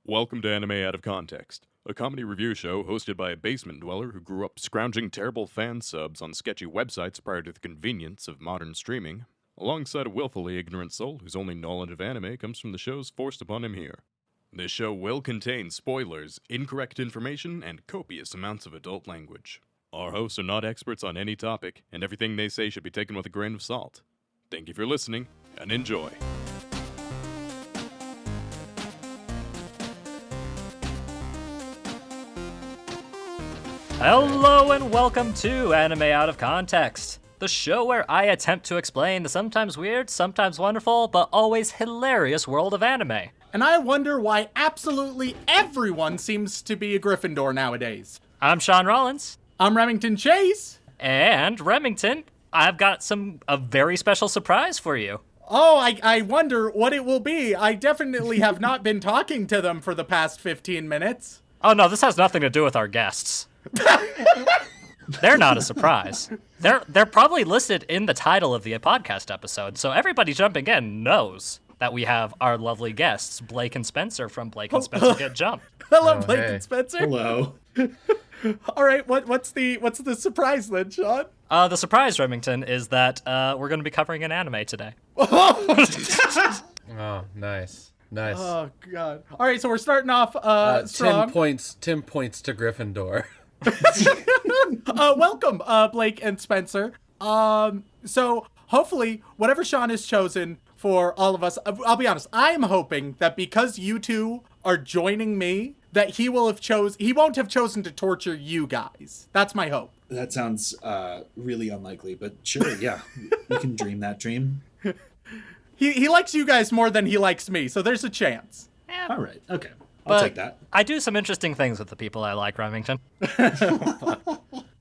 Welcome to Anime Out of Context, a comedy review show hosted by a basement dweller who grew up scrounging terrible fan subs on sketchy websites prior to the convenience of modern streaming, alongside a willfully ignorant soul whose only knowledge of anime comes from the shows forced upon him here. This show will contain spoilers, incorrect information, and copious amounts of adult language. Our hosts are not experts on any topic, and everything they say should be taken with a grain of salt. Thank you for listening, and enjoy. Hello and welcome to Anime Out of Context, the show where I attempt to explain the sometimes weird, sometimes wonderful, but always hilarious world of anime. And I wonder why absolutely everyone seems to be a Gryffindor nowadays. I'm Sean Rollins. I'm Remington Chase. And Remington, I've got a very special surprise for you. Oh, I wonder what it will be. I definitely have not been talking to them for the past 15 minutes. Oh no, this has nothing to do with our guests. They're not a surprise. They're probably listed in the title of the podcast episode, so everybody jumping in knows that we have our lovely guests, Blake and Spencer from Blake and Spencer Get Jumped. Hello, Blake and Spencer. Hello. All right, what's the surprise then, Sean? The surprise, Remington, is that we're going to be covering an anime today. Oh, nice. Nice. Oh God! All right, so we're starting off strong. 10 points to Gryffindor. Welcome, Blake and Spencer. So hopefully, whatever Sean has chosen for all of us, I'll be honest, I'm hoping that because you two are joining me, that he won't have chosen to torture you guys. That's my hope. That sounds really unlikely, but sure, yeah, we can dream that dream. He likes you guys more than he likes me, so there's a chance. All right, okay, I'll take that. I do some interesting things with the people I like, Remington.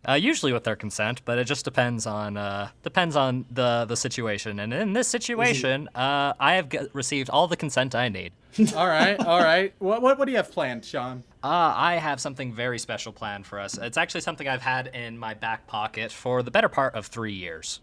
Usually with their consent, but it just depends on the situation. And in this situation, I have received all the consent I need. All right. What do you have planned, Sean? I have something very special planned for us. It's actually something I've had in my back pocket for the better part of 3 years.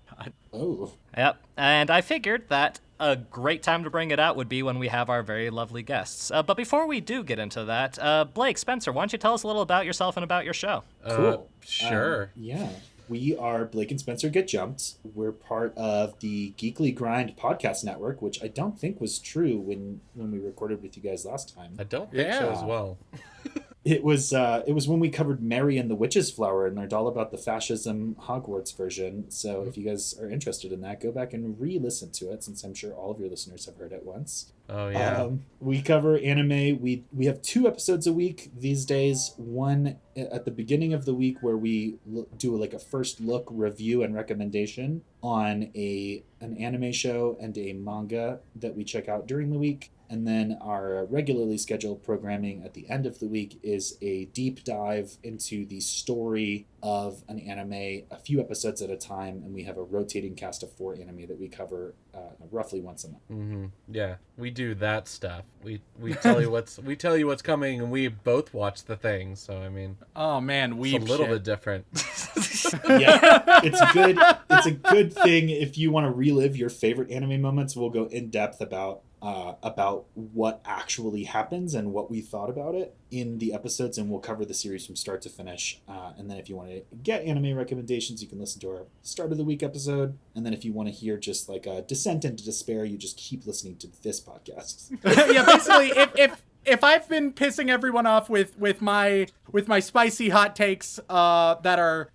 Oh. Yep, and I figured that a great time to bring it out would be when we have our very lovely guests. But before we do get into that, Blake, Spencer, why don't you tell us a little about yourself and about your show? Cool. Sure. Yeah. We are Blake and Spencer Get Jumped. We're part of the Geekly Grind podcast network, which I don't think was true when we recorded with you guys last time. I don't think so as well. It was when we covered Mary and the Witch's Flower and learned all about the fascism Hogwarts version. So if you guys are interested in that, go back and re-listen to it, since I'm sure all of your listeners have heard it once. Oh yeah. We cover anime. We have 2 episodes a week these days. One at the beginning of the week where we do like a first look review and recommendation on an anime show and a manga that we check out during the week. And then our regularly scheduled programming at the end of the week is a deep dive into the story of an anime, a few episodes at a time, and we have a rotating cast of 4 anime that we cover roughly once a month. Mm-hmm. Yeah, we do that stuff. We tell you what's coming, and we both watch the thing. So I mean, oh man, it's a little bit different. Yeah, it's a good thing if you want to relive your favorite anime moments. We'll go in depth about what actually happens and what we thought about it in the episodes, and we'll cover the series from start to finish. And then if you want to get anime recommendations, you can listen to our start of the week episode. And then if you want to hear just like a descent into despair, you just keep listening to this podcast. Yeah, basically, if I've been pissing everyone off with my spicy hot takes that are,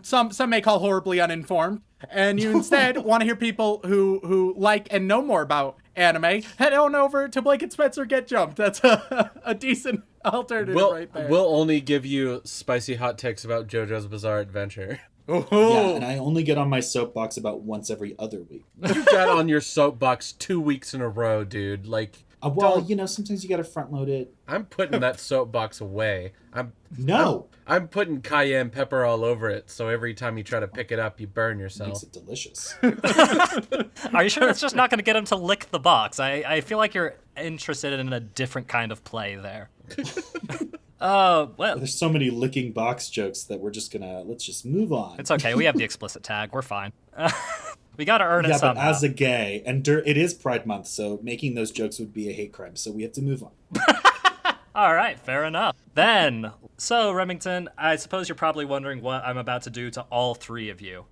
some may call horribly uninformed, and you instead want to hear people who like and know more about anime, head on over to Blake and Spencer Get Jumped. That's a decent alternative right there. We'll only give you spicy hot takes about JoJo's Bizarre Adventure. Yeah, and I only get on my soapbox about once every other week. You got on your soapbox 2 weeks in a row, dude. Like, sometimes you gotta front load it. I'm putting that soapbox away. I'm putting cayenne pepper all over it, so every time you try to pick it up, you burn yourself. Makes it delicious. Are you sure that's just not going to get him to lick the box? I feel like you're interested in a different kind of play there. Well. There's so many licking box jokes that let's just move on. It's okay. We have the explicit tag. We're fine. We got to earn it somehow. But as a gay, and it is Pride Month, so making those jokes would be a hate crime, so we have to move on. All right, fair enough. Then, so Remington, I suppose you're probably wondering what I'm about to do to all three of you.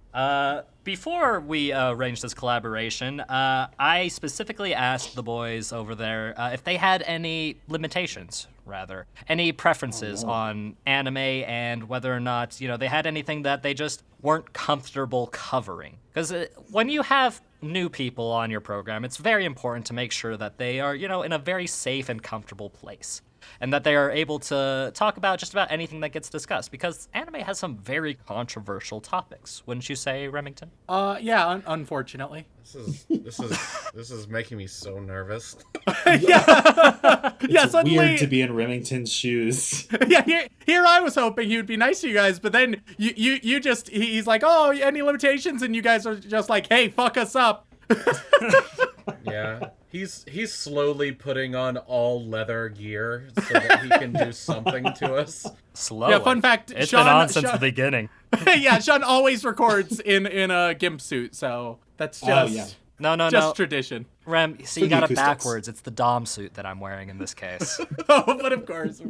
Before we arranged this collaboration, I specifically asked the boys over there if they had any limitations, rather, any preferences on anime and whether or not, they had anything that they just weren't comfortable covering. Because when you have new people on your program, it's very important to make sure that they are, in a very safe and comfortable place. And that they are able to talk about just about anything that gets discussed, because anime has some very controversial topics, wouldn't you say, Remington? Yeah, unfortunately. This is making me so nervous. Yeah, It's suddenly, weird to be in Remington's shoes. yeah. Here I was hoping he would be nice to you guys, but then he's like, oh, any limitations, and you guys are just like, hey, fuck us up. Yeah. He's slowly putting on all leather gear so that he can do something to us. Slowly. Yeah, fun fact, It's Sean, been on since the beginning. Yeah, Sean always records in a gimp suit, so that's just No. tradition. Rem, see, For you the got it acoustics. backwards. It's the Dom suit that I'm wearing in this case. Oh, but of course.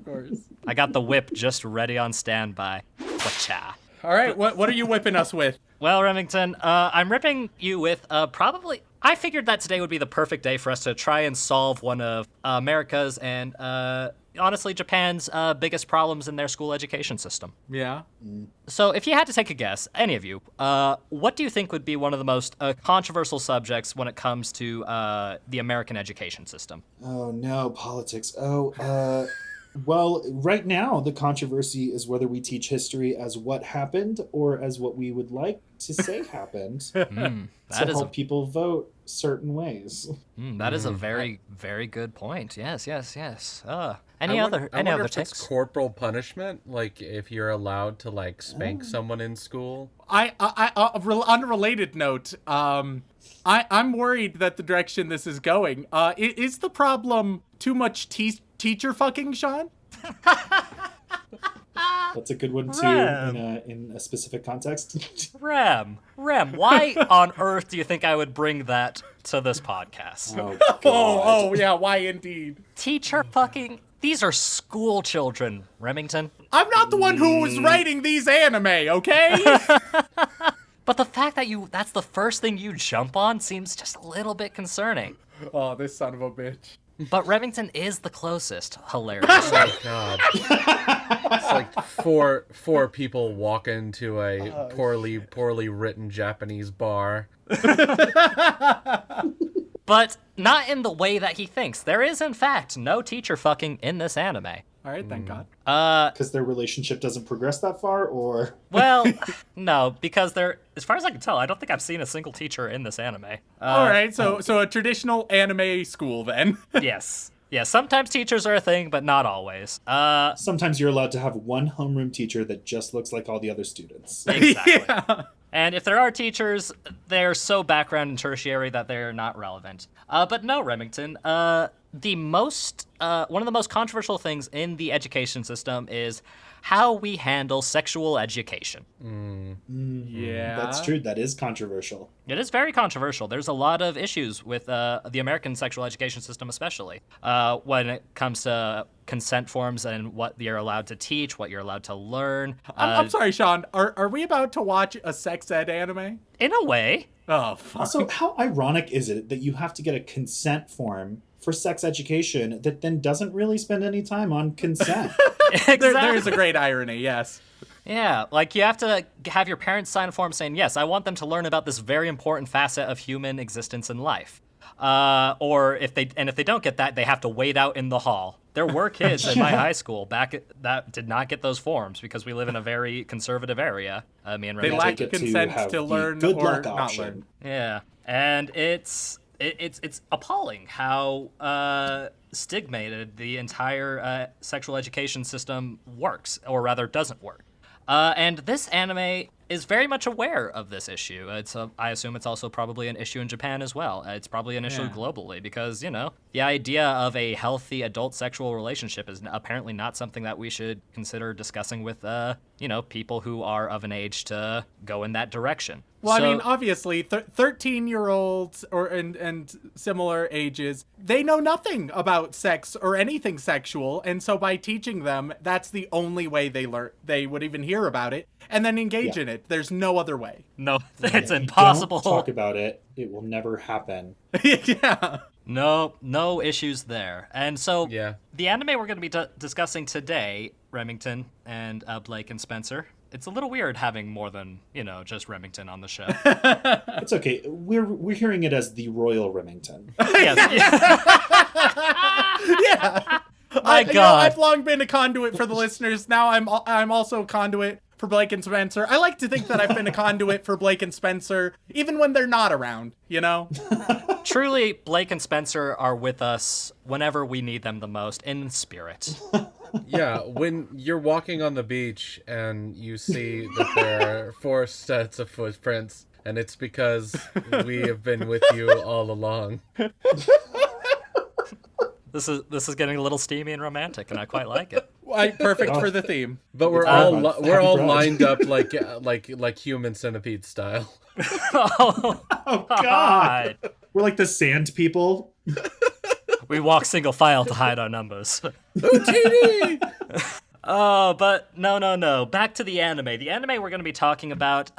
I got the whip just ready on standby. Wacha. All right, what are you whipping us with? Well, Remington, I'm ripping you with probably... I figured that today would be the perfect day for us to try and solve one of America's and, honestly, Japan's biggest problems in their school education system. Yeah. So if you had to take a guess, any of you, what do you think would be one of the most controversial subjects when it comes to the American education system? Oh no, politics. Well, right now the controversy is whether we teach history as what happened or as what we would like to say happened to help people vote certain ways. That is a very, very good point. Yes. Any I other wonder if takes? it's corporal punishment, like if you're allowed to like spank someone in school. On a related note, I'm worried that the direction this is going. Is the problem too much teacher fucking, Sean? That's a good one too Rem. in a specific context. Rem, why on earth do you think I would bring that to this podcast? Oh, God. Oh, yeah, why indeed? Teacher fucking... These are school children, Remington. I'm not the one who was writing these anime, okay? But the fact that that's the first thing you jump on seems just a little bit concerning. Oh, this son of a bitch. But Remington is the closest, hilarious. Oh God! It's like four people walk into a poorly written Japanese bar. But not in the way that he thinks. There is, in fact, no teacher fucking in this anime. All right, thank God. Because their relationship doesn't progress that far, or Well, no, because as far as I can tell, I don't think I've seen a single teacher in this anime. All right, so a traditional anime school then. Yes. Yeah, sometimes teachers are a thing, but not always. sometimes you're allowed to have one homeroom teacher that just looks like all the other students. Exactly. Yeah. And if there are teachers, they're so background and tertiary that they're not relevant. But no, Remington, one of the most controversial things in the education system is how we handle sexual education. Yeah. That's true. That is controversial. It is very controversial. There's a lot of issues with the American sexual education system, especially when it comes to consent forms and what you're allowed to teach, what you're allowed to learn. I'm sorry, Sean. Are we about to watch a sex ed anime? In a way. Oh, fuck. Also, how ironic is it that you have to get a consent form for sex education that then doesn't really spend any time on consent? There is a great irony, yes. Yeah, like you have to have your parents sign a form saying, yes, I want them to learn about this very important facet of human existence and life. Or if they don't get that, they have to wait out in the hall. There were kids in my high school that did not get those forms because we live in a very conservative area. Me and They Remington. lack Take it to consent have to the learn good or luck not option. learn. Yeah, and it's appalling how stigmated the entire sexual education system works, or rather doesn't work. And this anime is very much aware of this issue. I assume it's also probably an issue in Japan as well. It's probably an issue globally because, the idea of a healthy adult sexual relationship is apparently not something that we should consider discussing with, people who are of an age to go in that direction. Well, So- I mean, obviously, 13-year-olds and similar ages, they know nothing about sex or anything sexual, and so by teaching them, that's the only way they would even hear about it, and then engage in it. There's no other way. No, it's If you impossible. don't talk about it, it will never happen. Yeah. No issues there. And so Yeah. the anime we're going to be discussing today, Remington and Blake and Spencer, it's a little weird having more than, just Remington on the show. It's okay. We're hearing it as the Royal Remington. Yes. Yeah. My God. I've long been a conduit for the listeners. Now I'm also a conduit for Blake and Spencer. I like to think that I've been a conduit for Blake and Spencer, even when they're not around, Truly, Blake and Spencer are with us whenever we need them the most, in spirit. Yeah, when you're walking on the beach and you see that there are 4 sets of footprints, and it's because we have been with you all along. This is getting a little steamy and romantic, and I quite like it. Perfect for the theme. But we're Happy all bride. lined up like human centipede style. Oh, Oh, God. We're like the sand people. We walk single file to hide our numbers. Oh, but no. Back to the anime. The anime we're going to be talking about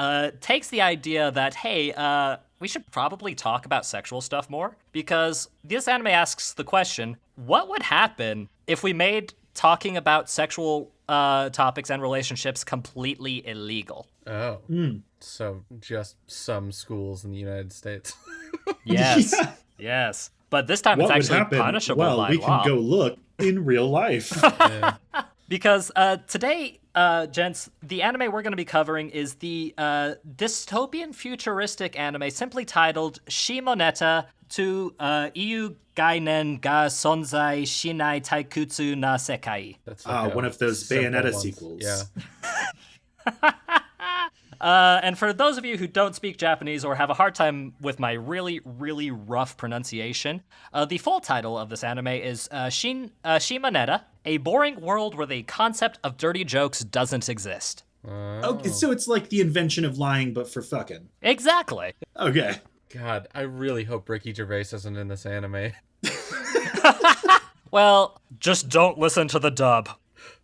takes the idea that, hey, we should probably talk about sexual stuff more, because this anime asks the question, what would happen if we made talking about sexual topics and relationships completely illegal? Oh. So just some schools in the United States. Yes. Yeah. Yes. But this time What it's would actually happen? punishable Well, by we law. can go look in real life. Because today, gents, the anime we're going to be covering is the dystopian futuristic anime simply titled Shimoneta to Iu Gainen ga Sonzai Shinai Taikutsu na Sekai. That's One of those simple Bayonetta ones. sequels. Yeah. And for those of you who don't speak Japanese or have a hard time with my really, really rough pronunciation, the full title of this anime is Shimoneta, a boring world where the concept of dirty jokes doesn't exist. Okay, so it's like the invention of lying, but for fucking. Exactly. Okay. God, I really hope Ricky Gervais isn't in this anime. Well, just don't listen to the dub.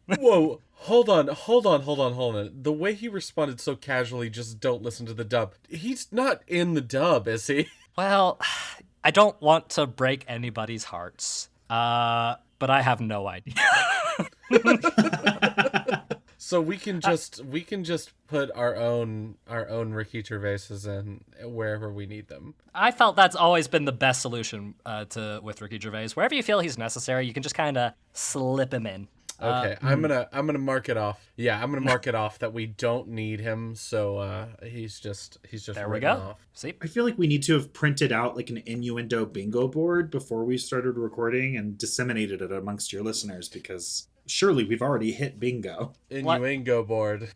Whoa, hold on. The way he responded so casually, just don't listen to the dub. He's not in the dub, is he? Well, I don't want to break anybody's hearts, but I have no idea. So we can just put our own Ricky Gervaises in wherever we need them. I felt that's always been the best solution with Ricky Gervais. Wherever you feel he's necessary, you can just kind of slip him in. Okay, I'm gonna mark it off. Yeah, I'm gonna mark it off that we don't need him. So he's just There we written go. off. See? I feel like we need to have printed out like an innuendo bingo board before we started recording and disseminated it amongst your listeners, because surely we've already hit bingo. Innuendo board.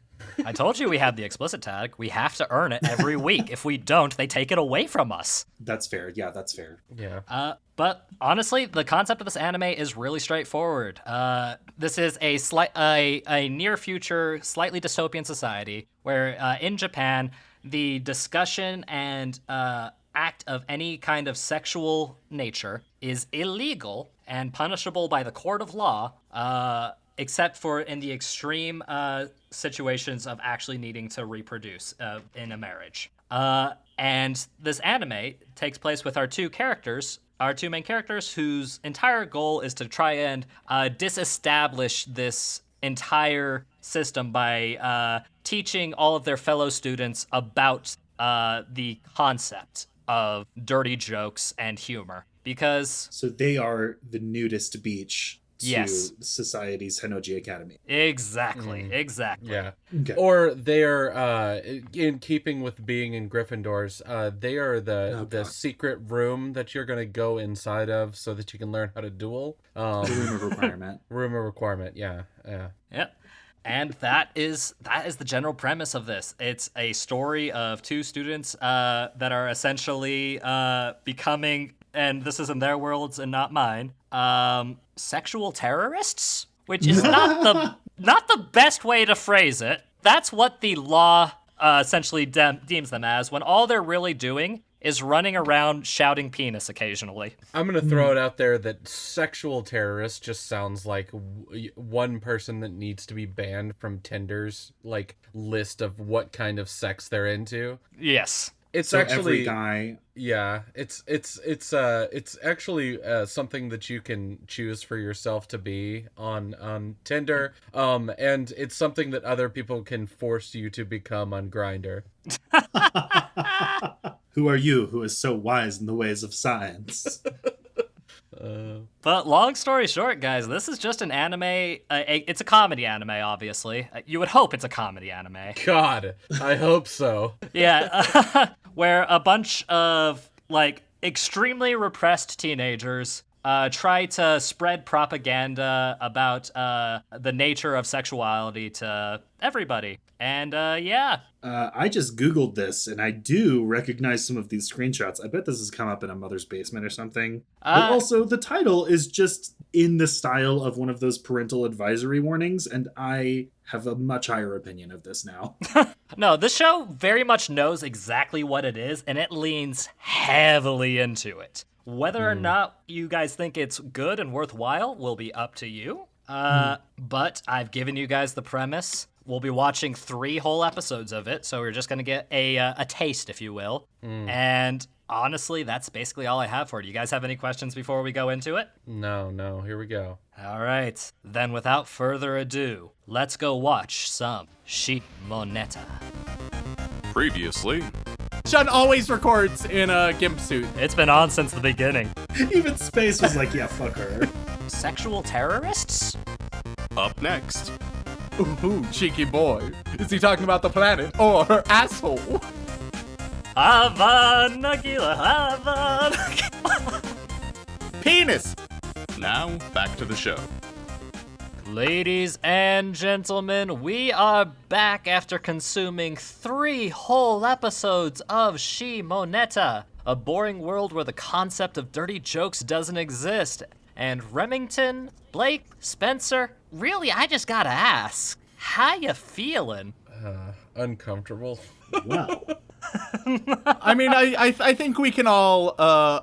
I told you we had the explicit tag. We have to earn it every week. If we don't, they take it away from us. That's fair. Yeah, that's fair. Yeah. But honestly, the concept of this anime is really straightforward. This is a near future, slightly dystopian society where in Japan, the discussion and act of any kind of sexual nature is illegal and punishable by the court of law, except for in the extreme situations of actually needing to reproduce in a marriage. And this anime takes place with our two main characters, whose entire goal is to try and disestablish this entire system by teaching all of their fellow students about the concept of dirty jokes and humor. Because So they are the nudist beach to Yes. society's Henoji Academy. exactly. Yeah. Okay. Or they're in keeping with being in Gryffindors, they are the God. secret room that you're gonna go inside of so that you can learn how to duel. The room of requirement. Room of requirement, yeah. Yep. And that is the general premise of this. It's a story of two students that are essentially becoming, and this is in their worlds and not mine, sexual terrorists, which is not the best way to phrase it. That's what the law essentially deems them as, when all they're really doing is running around shouting penis occasionally. I'm going to throw it out there that sexual terrorist just sounds like one person that needs to be banned from Tinder's like list of what kind of sex they're into. Yes. It's So actually every guy. yeah, it's actually something that you can choose for yourself to be on Tinder. And it's something that other people can force you to become on Grindr. Who are you, who is so wise in the ways of science? But long story short, guys, this is just an anime. It's a comedy anime, obviously. You would hope it's a comedy anime. God, I hope so. Yeah, where a bunch of, like, extremely repressed teenagers try to spread propaganda about the nature of sexuality to everybody. And, yeah. I just Googled this, and I do recognize some of these screenshots. I bet this has come up in a mother's basement or something. But also, the title is just in the style of one of those parental advisory warnings, and I have a much higher opinion of this now. No, this show very much knows exactly what it is, and it leans heavily into it. Whether or not you guys think it's good and worthwhile will be up to you. But I've given you guys the premise. We'll be watching 3 whole episodes of it, so we're just going to get a taste, if you will. And honestly, that's basically all I have for it. You guys have any questions before we go into it? No, here we go. All right, then without further ado, let's go watch some Shimoneta. Previously, Shun always records in a gimp suit. It's been on since the beginning. Even Space was like, yeah, fuck her. Sexual terrorists? up next. Ooh, cheeky boy. Is he talking about the planet or her asshole? Hava Nagila, Hava Nagila. Penis! Now, back to the show. Ladies and gentlemen, we are back after consuming 3 whole episodes of Shimoneta, a boring world where the concept of dirty jokes doesn't exist. And Remington, Blake, Spencer, really, I just gotta ask, how you feeling? Uncomfortable. Wow. I mean, I think we can all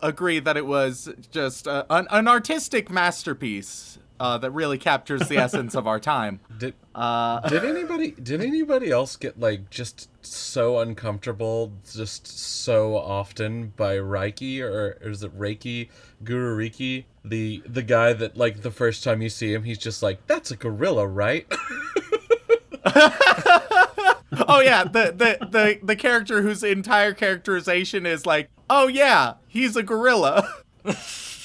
agree that it was just an artistic masterpiece that really captures the essence of our time. Did anybody else get like just so uncomfortable just so often by Reiki or is it Reiki Guru Reiki, the guy that like the first time you see him he's just like, that's a gorilla, right? Oh yeah, the character whose entire characterization is like, oh yeah, he's a gorilla.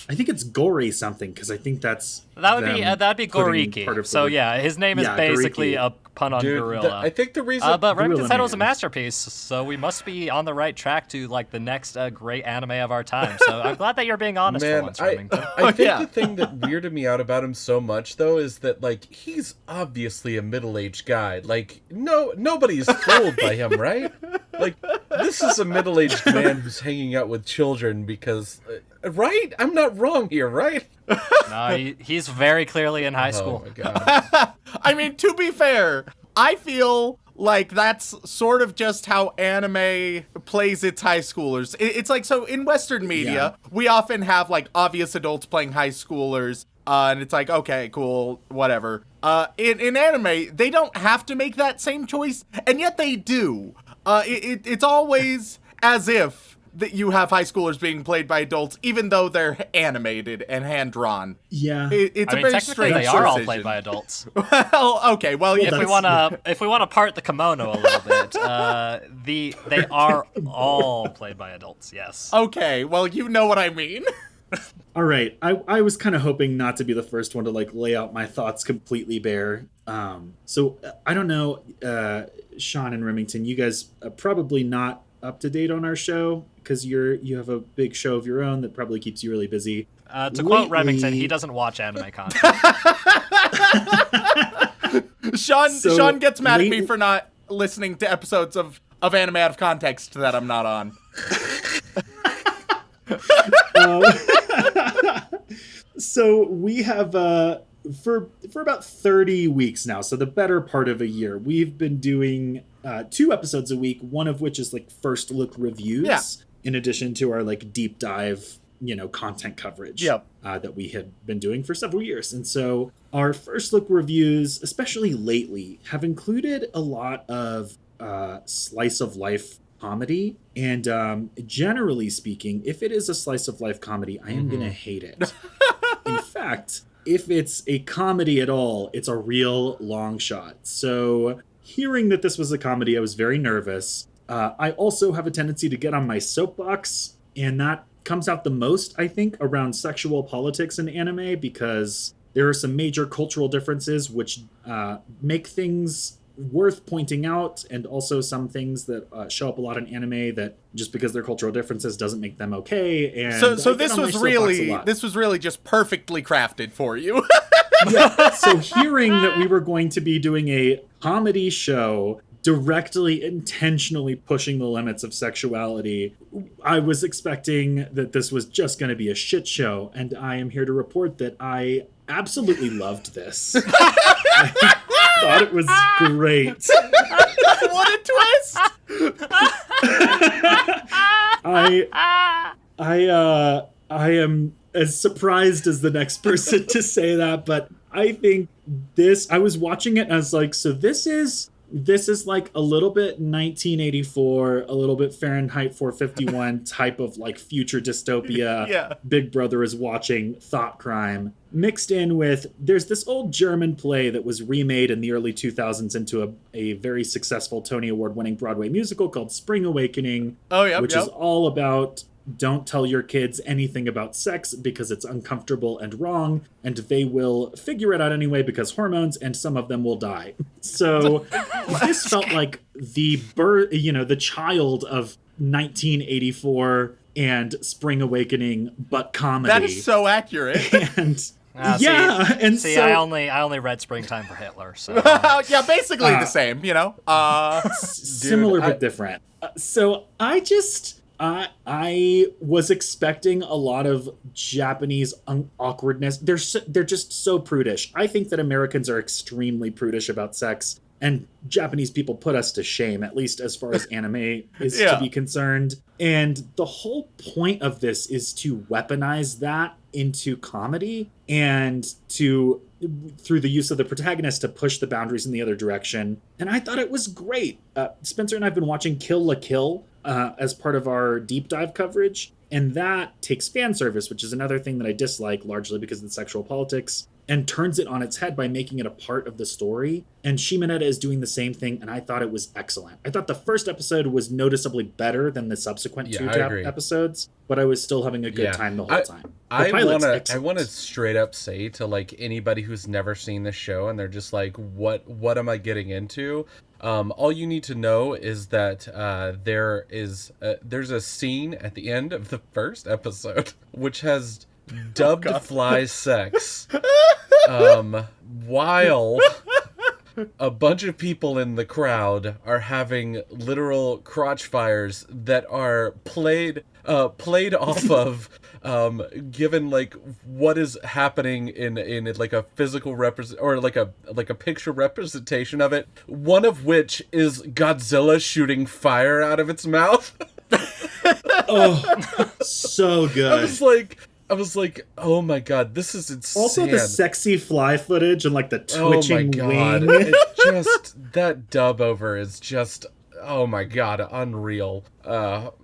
I think it's Gori something, because I think that's That'd be putting part Goriki. of So the- yeah, his name is Yeah, basically Goriki. a pun on Dude, gorilla. I think the reason But Remington Gorilla said it was a Man. masterpiece, so we must be on the right track to like the next great anime of our time. So I'm glad that you're being honest for Man, once, I Remington. think yeah. the thing that weirded me out about him so much, though, is that, like, he's obviously a middle-aged guy. Like, nobody's fooled by him, right? Like, this is a middle-aged man who's hanging out with children because... right? I'm not wrong here, right? No, he's very clearly in high school. Oh, my God. I mean, to be fair, I feel like that's sort of just how anime plays its high schoolers. It's like, so in Western media, we often have like obvious adults playing high schoolers, and it's like, okay, cool, whatever. In anime, they don't have to make that same choice, and yet they do. It's always as if that you have high schoolers being played by adults, even though they're animated and hand-drawn. Yeah. It's I a mean, very technically strange they are all decision. played by adults. Well, okay, well, yeah. If we wanna part the kimono a little bit, they are all played by adults. Yes. Okay, well, you know what I mean. All right. I was kind of hoping not to be the first one to like lay out my thoughts completely bare. So I don't know, Sean and Remington, you guys are probably not up to date on our show because you have a big show of your own that probably keeps you really busy. To quote Remington, he doesn't watch anime content. Sean gets mad at me late- for not listening to episodes of anime out of context that I'm not on. So we have for about 30 weeks now, so the better part of a year, we've been doing 2 episodes a week, one of which is like first look reviews, Yeah. in addition to our like deep dive, content coverage Yep. that we had been doing for several years. And so our first look reviews, especially lately, have included a lot of slice of life comedy. And generally speaking, if it is a slice of life comedy, I am going to hate it. In fact, if it's a comedy at all, it's a real long shot. So hearing that this was a comedy, I was very nervous. I also have a tendency to get on my soapbox, and that comes out the most, I think, around sexual politics in anime, because there are some major cultural differences which make things worth pointing out, and also some things that show up a lot in anime that just because they're cultural differences doesn't make them okay. And So I get this on my was soapbox a really lot. just perfectly crafted for you. Yeah. So hearing that we were going to be doing a comedy show directly intentionally pushing the limits of sexuality, I was expecting that this was just going to be a shit show, and I am here to report that I absolutely loved this. I thought it was great. What a twist! I am as surprised as the next person to say that, but I think I was watching it and I was like, so this is like a little bit 1984, a little bit Fahrenheit 451 type of like future dystopia. Yeah. Big Brother is watching thought crime mixed in with, there's this old German play that was remade in the early 2000s into a very successful Tony Award winning Broadway musical called Spring Awakening, Oh, yep, which yep. is all about don't tell your kids anything about sex because it's uncomfortable and wrong, and they will figure it out anyway because hormones, and some of them will die. So this felt like the child of 1984 and Spring Awakening, but comedy. That is so accurate. And See, and see, so I only read Springtime for Hitler, so Yeah, basically the same, similar but different. So I was expecting a lot of Japanese awkwardness. They're just so prudish. I think that Americans are extremely prudish about sex, and Japanese people put us to shame, at least as far as anime is Yeah. to be concerned. And the whole point of this is to weaponize that into comedy and through the use of the protagonist to push the boundaries in the other direction. And I thought it was great. Spencer and I have been watching Kill la Kill as part of our deep dive coverage, and that takes fan service, which is another thing that I dislike, largely because of the sexual politics, and turns it on its head by making it a part of the story. And Shimoneta is doing the same thing, and I thought it was excellent. I thought the first episode was noticeably better than the subsequent two episodes, but I was still having a good time the whole time. I pilot's want to excellent. straight up say to like anybody who's never seen this show and they're just like, what am I getting into? All you need to know is that there's a scene at the end of the first episode which has dubbed fly sex, while a bunch of people in the crowd are having literal crotch fires that are played off of given like what is happening in like a physical or like a picture representation of it, one of which is Godzilla shooting fire out of its mouth. Oh, so good. I was like, oh my god, this is insane. Also, the sexy fly footage and like the twitching oh my god, wing. it just that dub over is just, oh my god, unreal.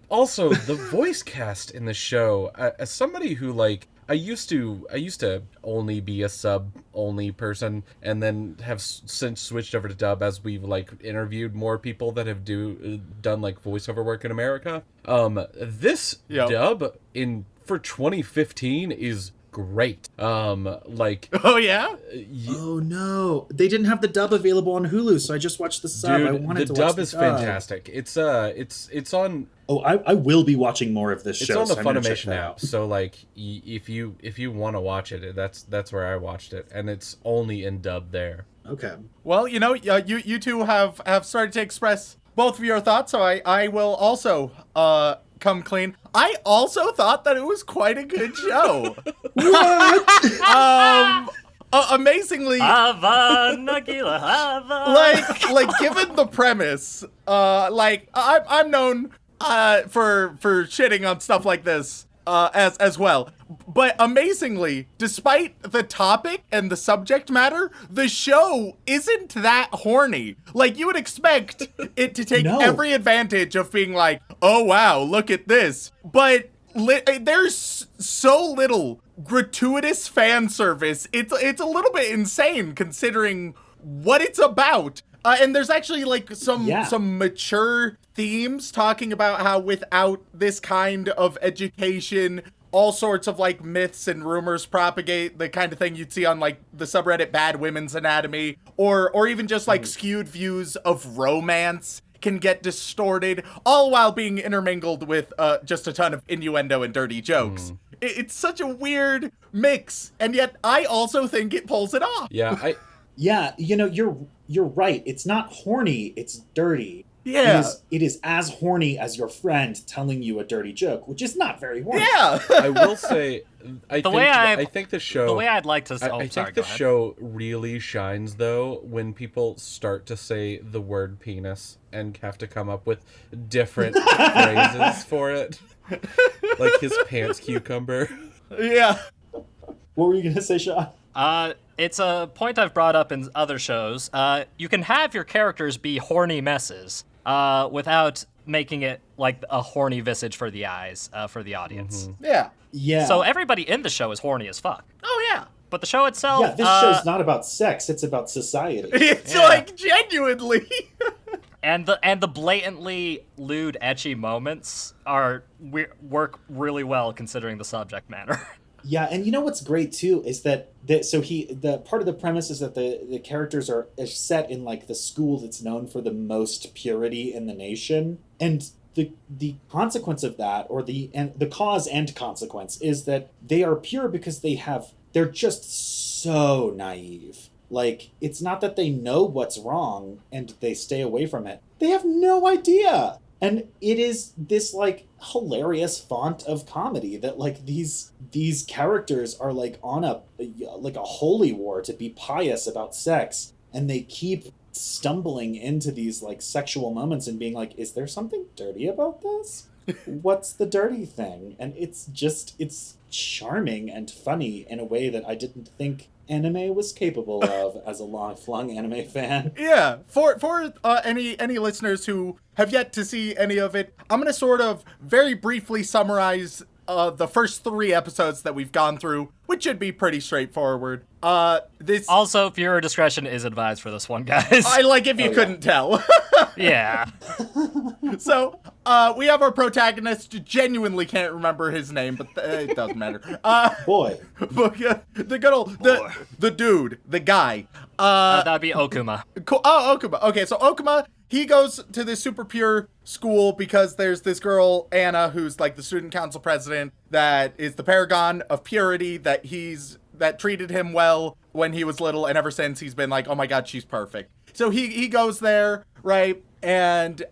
Also, the voice cast in the show, as somebody who like I used to only be a sub only person, and then have since switched over to dub as we've like interviewed more people that have done like voiceover work in America. This dub for 2015 is great. Oh yeah? Oh no, they didn't have the dub available on Hulu, so I just watched the sub. Dude, I wanted the to watch dub the is dub. fantastic. It's on. Oh, I will be watching more of this It's show. on the so I'm gonna check Funimation that app. out. So like, if you want to watch it, that's where I watched it, and it's only in dub there. Okay. Well, you two have started to express both of your thoughts, so I will also come clean. I also thought that it was quite a good show. Amazingly, Hava Nagila Hava. like given the premise, I'm known for shitting on stuff like this as well. But amazingly, despite the topic and the subject matter, the show isn't that horny. Like, you would expect it to take No. every advantage of being like, oh wow, look at this. But there's so little gratuitous fan service. It's a little bit insane considering what it's about. And there's actually like some mature themes talking about how without this kind of education, all sorts of like myths and rumors propagate, the kind of thing you'd see on like the subreddit Bad Women's Anatomy, or even just like skewed views of romance can get distorted, all while being intermingled with just a ton of innuendo and dirty jokes. It's such a weird mix, and yet I also think it pulls it off. Yeah, Yeah, you're right. It's not horny, it's dirty. Yeah. It is as horny as your friend telling you a dirty joke, which is not very horny. Yeah. I will say, I think the show. The way I'd like to. I think the show really shines though when people start to say the word penis and have to come up with different phrases for it, like his pants cucumber. Yeah. What were you gonna say, Sean? It's a point I've brought up in other shows. You can have your characters be horny messes without making it like a horny visage for the eyes, for the audience. Yeah. Yeah. So everybody in the show is horny as fuck. Oh, yeah. But the show itself... yeah, this show's not about sex, it's about society. It's Yeah. like genuinely. And the blatantly lewd, ecchi moments work really well considering the subject matter. Yeah, and you know what's great too is that the part of the premise is that the characters are set in like the school that's known for the most purity in the nation, and the consequence of that, or the cause and consequence, is that they are pure because they're just so naive. Like, it's not that they know what's wrong and they stay away from it. They have no idea. And it is this like hilarious font of comedy that like these characters are like on a holy war to be pious about sex, and they keep stumbling into these like sexual moments and being like, is there something dirty about this? What's the dirty thing? And it's charming and funny in a way that I didn't think anime was capable of as a long-flung anime fan. Yeah, for any listeners who have yet to see any of it, I'm gonna sort of very briefly summarize the first 3 episodes that we've gone through, which should be pretty straightforward. Also, viewer discretion is advised for this one, guys. I like if you couldn't tell. Yeah. So, we have our protagonist, genuinely can't remember his name, but it doesn't matter. Boy. The good old, the dude, the guy. That'd be Okuma. Cool. Oh, Okuma. Okay, so Okuma, he goes to this super pure school because there's this girl, Anna, who's like the student council president, that is the paragon of purity, that treated him well when he was little, and ever since he's been like, oh my god, she's perfect. So he goes there, right? And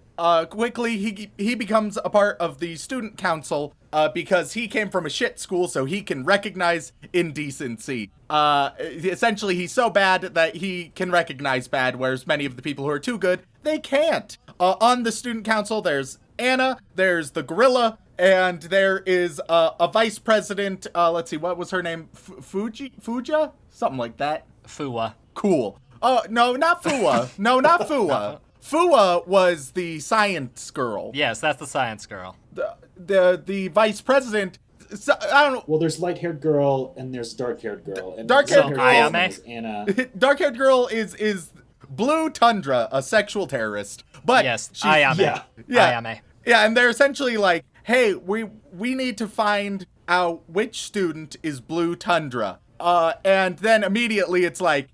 quickly he becomes a part of the student council because he came from a shit school, so he can recognize indecency. Essentially, he's so bad that he can recognize bad, whereas many of the people who are too good, they can't. On the student council, there's Anna, there's the gorilla, and there is a vice president. Let's see, what was her name? Fuja? Something like that. Fuwa. Cool. Oh, no, not Fua. No, not Fua. Fua was the science girl. Yes, that's the science girl. The vice president, so, I don't know. Well, there's light-haired girl and there's dark-haired girl. And Dark-haired light-haired girl girl's name is Anna. Dark-haired girl is Blue Tundra, a sexual terrorist. But Yes, she's, Ayame. Yeah. Ayame. Yeah, and they're essentially like, hey, we need to find out which student is Blue Tundra. And then immediately it's like,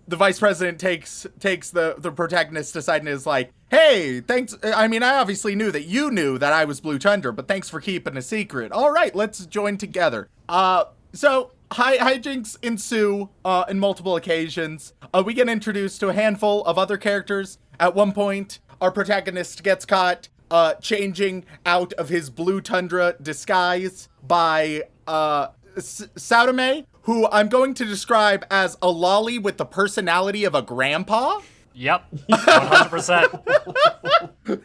the vice president takes the protagonist's aside and is like, hey, thanks. I mean, I obviously knew that you knew that I was Blue Tundra, but thanks for keeping a secret. All right, let's join together. So hijinks ensue in multiple occasions. We get introduced to a handful of other characters. At one point, our protagonist gets caught changing out of his blue tundra disguise by Saotome, who I'm going to describe as a lolly with the personality of a grandpa. Yep, 100%.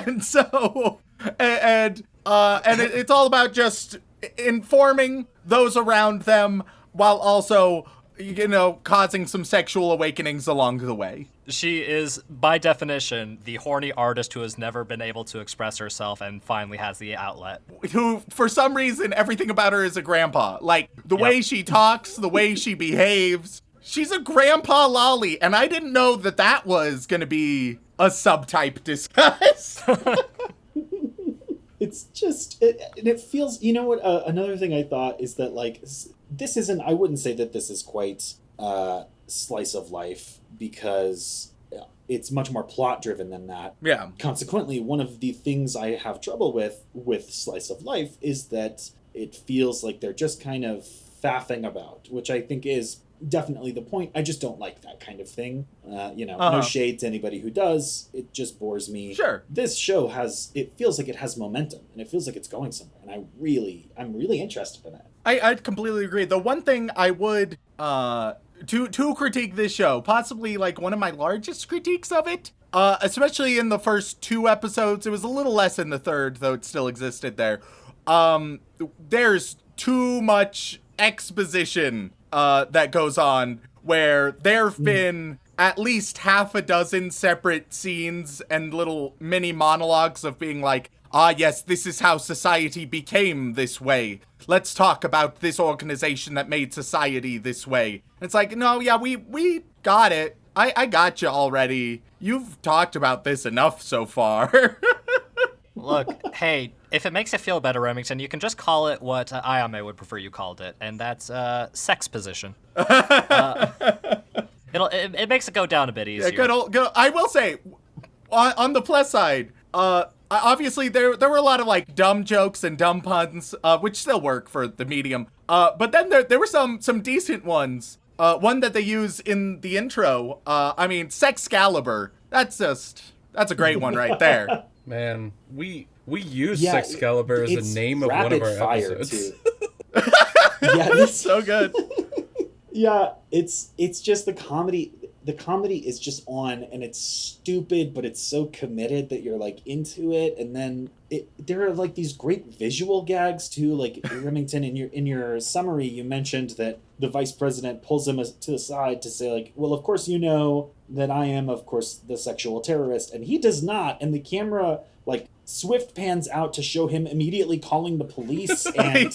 And so, it's all about just informing those around them while also, causing some sexual awakenings along the way. She is, by definition, the horny artist who has never been able to express herself and finally has the outlet. Who, for some reason, everything about her is a grandpa. Like, the way she talks, the way she behaves. She's a grandpa lolly, and I didn't know that was going to be a subtype disguise. It's just, it feels, you know what, another thing I thought is that, like, this isn't, I wouldn't say that this is quite slice of life, because it's much more plot driven than that. Yeah. Consequently, one of the things I have trouble with slice of life is that it feels like they're just kind of faffing about, which I think is definitely the point. I just don't like that kind of thing. No shade to anybody who does. It just bores me. Sure. This show it feels like it has momentum, and it feels like it's going somewhere, and I'm really interested in it. I completely agree. The one thing I would to critique this show, possibly like one of my largest critiques of it, especially in the first 2 episodes. It was a little less in the third, though it still existed there. There's too much exposition that goes on, where there have been at least half a dozen separate scenes and little mini monologues of being like, yes, this is how society became this way. Let's talk about this organization that made society this way. It's like, no, yeah, we got it. I got you already. You've talked about this enough so far. Look, hey, if it makes it feel better, Remington, you can just call it what Ayame would prefer you called it, and that's sex position. It makes it go down a bit easier. Yeah, good old, I will say, on the plus side, obviously there were a lot of like dumb jokes and dumb puns, which still work for the medium. But then there were some decent ones. One that they use in the intro. Sexcalibur. That's a great one right there. Man, we use Sexcalibur as a name of one of our episodes. Too. Yeah, It's so good. Yeah, it's just the comedy. The comedy is just on, and it's stupid, but it's so committed that you're like into it. And then there are like these great visual gags too. Like Remington, in your summary, you mentioned that the vice president pulls him to the side to say like, well, of course you know that I am, of course, the sexual terrorist, and he does not. And the camera like swift pans out to show him immediately calling the police, and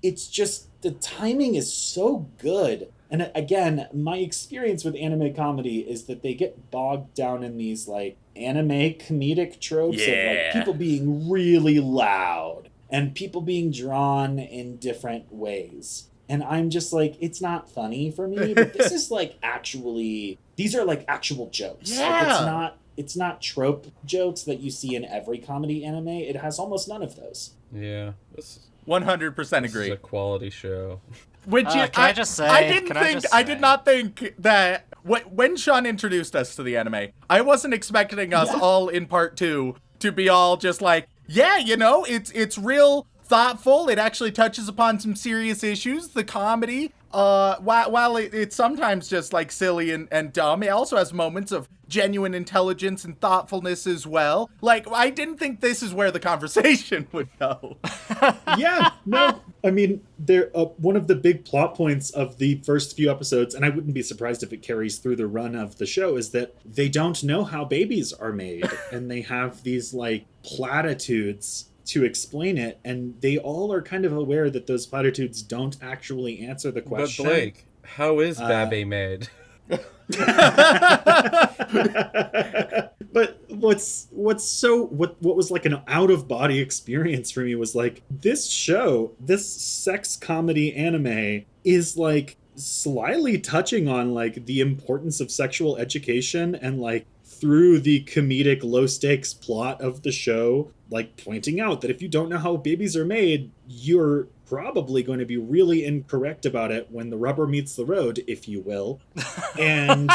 it's just, the timing is so good. And again, my experience with anime comedy is that they get bogged down in these like anime comedic tropes of like people being really loud and people being drawn in different ways. And I'm just like, it's not funny for me, but this is like these are like actual jokes. Yeah. Like it's not trope jokes that you see in every comedy anime. It has almost none of those. Yeah. 100% This agree. is a quality show. Which I just say? I did not think that when Sean introduced us to the anime, I wasn't expecting us all in part 2 to be all just like, yeah, it's real thoughtful. It actually touches upon some serious issues. The comedy, while it's sometimes just like silly and dumb, it also has moments of genuine intelligence and thoughtfulness as well. Like, I didn't think this is where the conversation would go. Yeah, no. I mean, they're one of the big plot points of the first few episodes, and I wouldn't be surprised if it carries through the run of the show, is that they don't know how babies are made, and they have these like platitudes to explain it, and they all are kind of aware that those platitudes don't actually answer the question. But Blake, how is Babe made? But what was like an out of body experience for me was like, this show, this sex comedy anime is like slyly touching on like the importance of sexual education, and like through the comedic low stakes plot of the show, like pointing out that if you don't know how babies are made, you're probably going to be really incorrect about it when the rubber meets the road, if you will. And,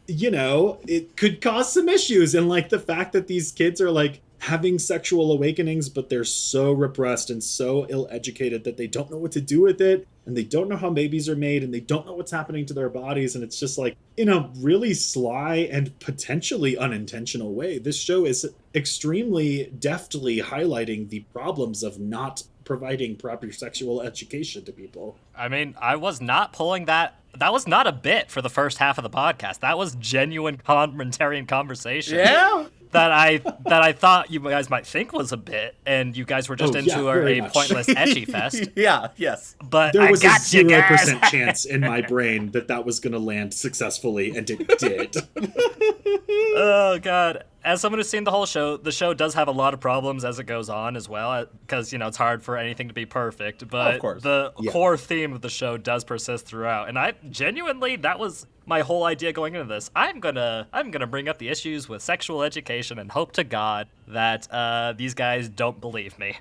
you know, it could cause some issues. And like the fact that these kids are like having sexual awakenings, but they're so repressed and so ill-educated that they don't know what to do with it. And they don't know how babies are made, and they don't know what's happening to their bodies. And it's just like, in a really sly and potentially unintentional way, this show is extremely deftly highlighting the problems of not providing proper sexual education to people. I mean, I was not pulling that. That was not a bit for the first half of the podcast. That was genuine commentarian conversation. Yeah. That I thought you guys might think was a bit, and you guys were just very a much. pointless etchy fest. Yeah, yes. But There was I a got you guys. 0% chance in my brain that was going to land successfully, and it did. Oh god. As someone who's seen the show does have a lot of problems as it goes on as well, because, you know, it's hard for anything to be perfect, but Of course. the Yeah. core theme of the show does persist throughout. And I genuinely, that was my whole idea going into this. I'm gonna bring up the issues with sexual education and hope to God that these guys don't believe me.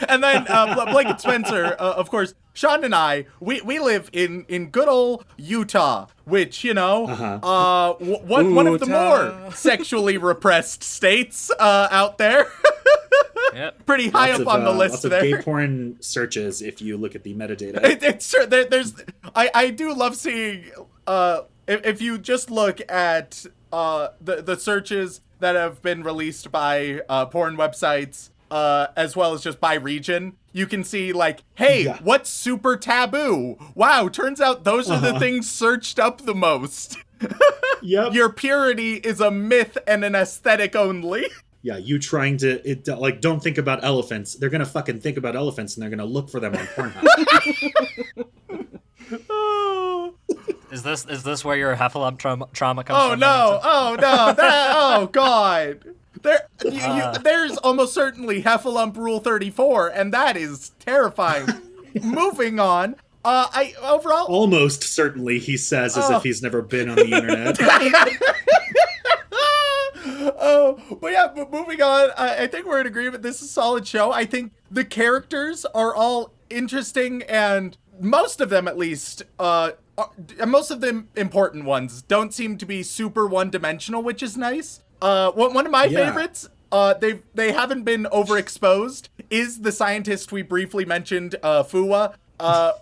And then Blake and Spencer, of course, Sean and I, we live in good old Utah, which, you know, one of the more sexually repressed states out there. Yep. Pretty high Lots up of, on the list lots of there. gay porn searches if you look at the metadata. It's true. I do love seeing if you just look at the searches that have been released by porn websites, as well as just by region, you can see like, hey, Yeah. what's super taboo? Wow, turns out those are the things searched up the most. Yep. Your purity is a myth and an aesthetic only. Yeah, you trying to don't think about elephants. They're gonna fucking think about elephants, and they're gonna look for them on Pornhub. Oh, Is this where your heffalump trauma comes oh from? no! Oh no! Oh god! There's almost certainly Heffalump Rule 34, and that is terrifying. Moving on. I overall. Almost certainly, he says, as if he's never been on the internet. But moving on, I think we're in agreement. This is a solid show. I think the characters are all interesting, and most of them, at least, most of the important ones don't seem to be super one-dimensional, which is nice. One of my favorites, they haven't been overexposed, is the scientist we briefly mentioned, Fuwa.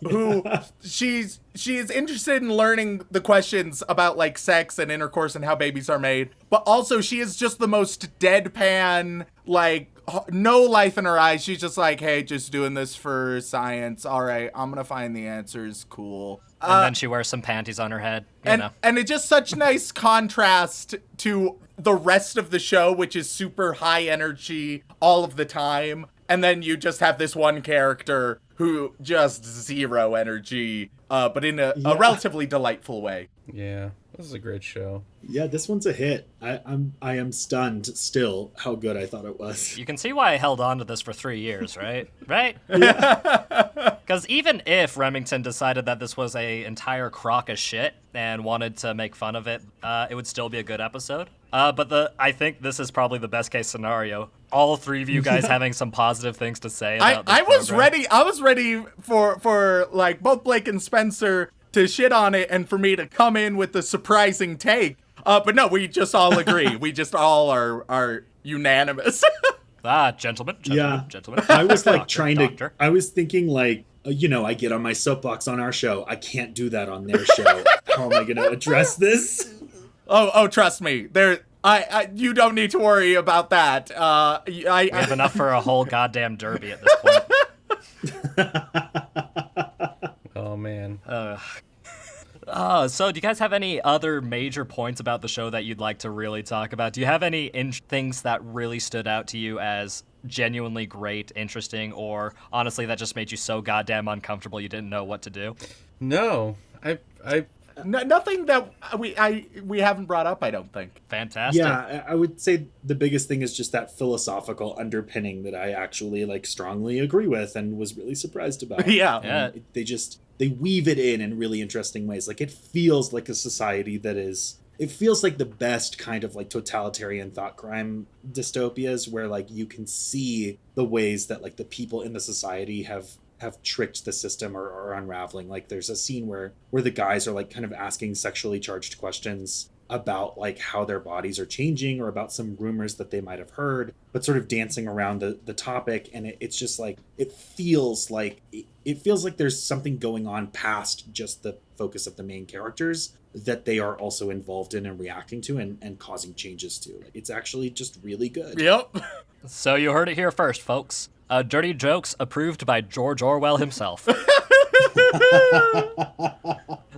Who she is interested in learning the questions about like sex and intercourse and how babies are made, but also she is just the most deadpan, like no life in her eyes. She's just like, hey, just doing this for science. All right, I'm gonna find the answers. Cool. And then she wears some panties on her head. You know. And it's just such nice contrast to the rest of the show, which is super high energy all of the time. And then you just have this one character who just zero energy, but in a relatively delightful way. Yeah, this is a great show. Yeah, this one's a hit. I am stunned still how good I thought it was. You can see why I held on to this for 3 years, right? Right? Because even if Remington decided that this was a entire crock of shit and wanted to make fun of it, it would still be a good episode. But I think this is probably the best case scenario. All three of you guys having some positive things to say about this I was program. ready. I was ready for like both Blake and Spencer to shit on it and for me to come in with the surprising take. But no, we just all agree. We just all are unanimous. Gentlemen. Yeah. Gentlemen. I was like Doctor. I was thinking like, I get on my soapbox on our show. I can't do that on their show. How am I going to address this? Oh, trust me. You don't need to worry about that. We have enough for a whole goddamn derby at this point. Oh man. So do you guys have any other major points about the show that you'd like to really talk about? Do you have any things that really stood out to you as genuinely great, interesting, or honestly that just made you so goddamn uncomfortable you didn't know what to do? No, I nothing that we haven't brought up, I don't think. Fantastic. Yeah, I would say the biggest thing is just that philosophical underpinning that I actually like strongly agree with and was really surprised about. Yeah. And they weave it in really interesting ways. Like it feels like a society that is it feels like the best kind of like totalitarian thought crime dystopias where like you can see the ways that like the people in the society have tricked the system or are unraveling. Like there's a scene where the guys are like kind of asking sexually charged questions about like how their bodies are changing or about some rumors that they might have heard, but sort of dancing around the topic. And it's just like, it feels like there's something going on past just the focus of the main characters that they are also involved in and reacting to and causing changes to. It's actually just really good. Yep. So you heard it here first, folks. Dirty Jokes approved by George Orwell himself.